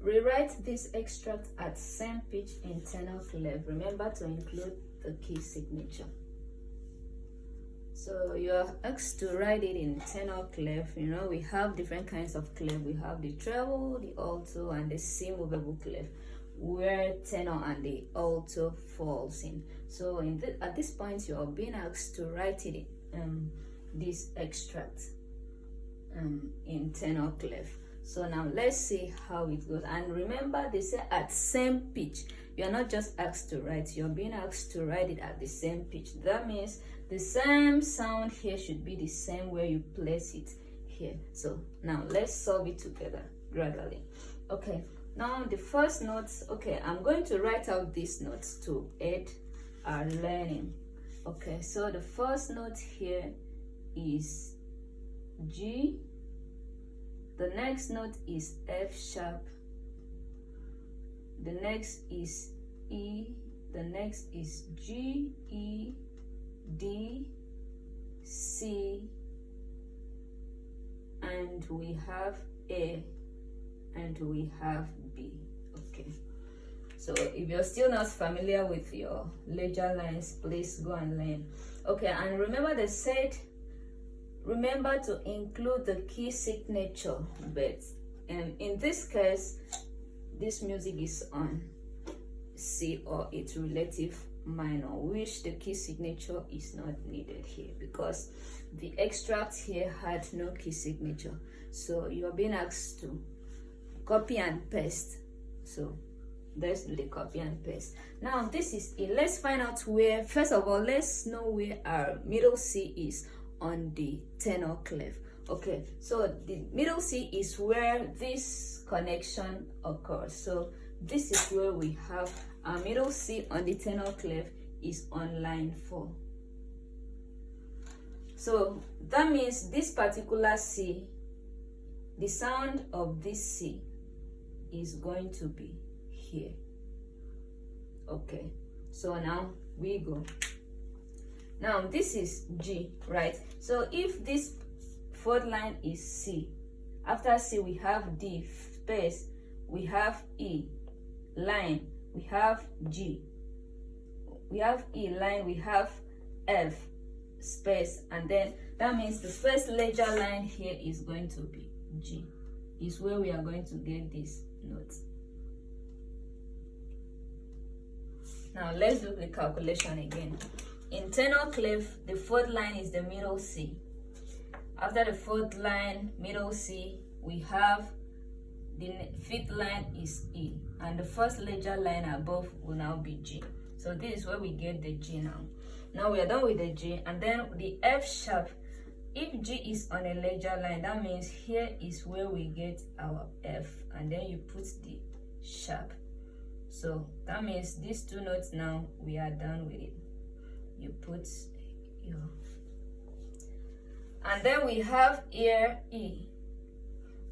Rewrite this extract at same pitch in tenor clef. Remember to include the key signature. So you're asked to write it in tenor clef. You know, we have different kinds of clef. We have the treble, the alto, and the C movable clef, where tenor and the alto falls in. So at this point, you are being asked to write it this extract in tenor clef. So now let's see how it goes. And remember, they say at same pitch. You're not just asked to write, you're being asked to write it at the same pitch. That means the same sound here should be the same where you place it here. So now let's solve it together gradually. Okay, now the first notes. Okay, I'm going to write out these notes to aid our learning. Okay, so the first note here is G. The next note is F sharp. The next is E. The next is G, E, D, C, and we have A, and we have B. Okay, so if you're still not familiar with your ledger lines, please go and learn. Okay, and remember they said remember to include the key signature, but in this case this music is on C or its relative minor, which the key signature is not needed here because the extract here had no key signature. So you are being asked to copy and paste. So let's do the copy and paste. Now this is it. Let's find out where, first of all, let's know where our middle C is on the tenor clef. Okay, so the middle C is where this connection occurs. So this is where we have our middle C on the tenor clef is on line 4. So that means this particular C, the sound of this C is going to be here. Okay, so now we go. Now this is G, right? So if this fourth line is C, after C we have D space, we have E line, we have G, we have E line, we have F space, and then that means the first ledger line here is going to be G, is where we are going to get this note. Now let's do the calculation again. In tenor clef, the fourth line is the middle C. After the fourth line, middle C, we have the fifth line is E, and the first ledger line above will now be G. So this is where we get the G now. Now we are done with the G, and then the F sharp. If G is on a ledger line, that means here is where we get our F, and then you put the sharp. So that means these two notes now we are done with it. You put your, and then we have here E,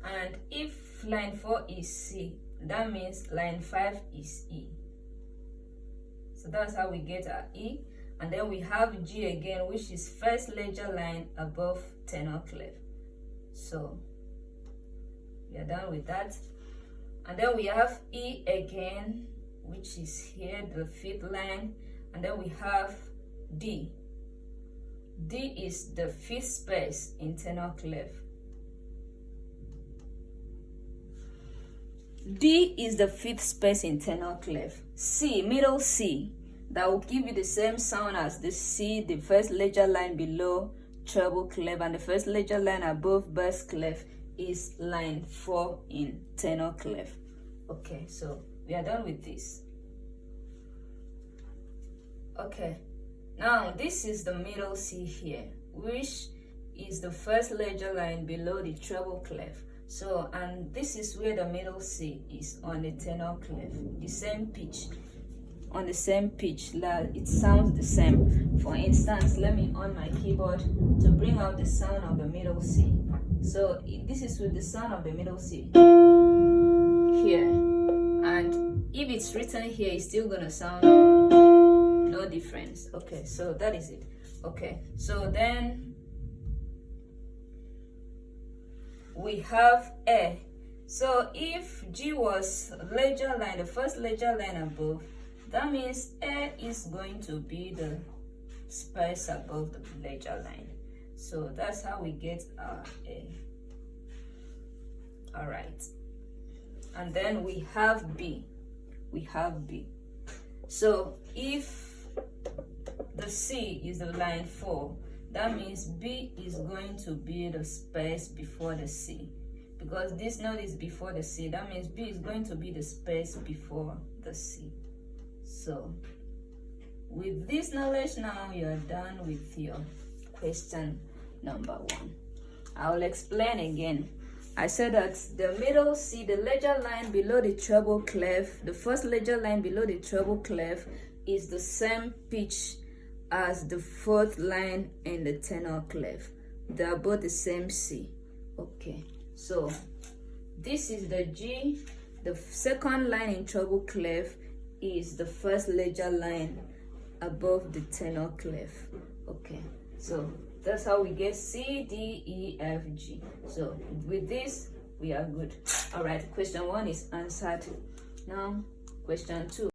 and if line 4 is C, that means line 5 is E. So that's how we get our E. And then we have G again, which is first ledger line above tenor clef. So we are done with that. And then we have E again, which is here, the fifth line. And then we have D. D is the fifth space in tenor clef. D is the fifth space in tenor clef. C, middle C, that will give you the same sound as the C, the first ledger line below treble clef, and the first ledger line above bass clef is line 4 in tenor clef. Okay, so we are done with this. Okay, now this is the middle C here, which is the first ledger line below the treble clef. So, and this is where the middle C is on the tenor clef, the same pitch, on the same pitch, it sounds the same. For instance, let me on my keyboard to bring out the sound of the middle C. So this is with the sound of the middle C here, and if it's written here, it's still gonna sound no difference. Okay, so that is it. Okay, so then we have A. So if G was ledger line, the first ledger line above, that means A is going to be the space above the ledger line. So that's how we get our A. All right. And then we have B. We have B. So if the C is the line 4, that means B is going to be the space before the C. Because this node is before the C, that means B is going to be the space before the C. So with this knowledge now, you're done with your question number 1. I'll explain again. I said that the middle C, the ledger line below the treble clef, the first ledger line below the treble clef is the same pitch as the fourth line in the tenor clef. They are both the same C. Okay, so this is the G. The second line in treble clef is the first ledger line above the tenor clef. Okay, so that's how we get C, D, E, F, G. So with this, we are good. All right, question 1 is answered. Now, question 2.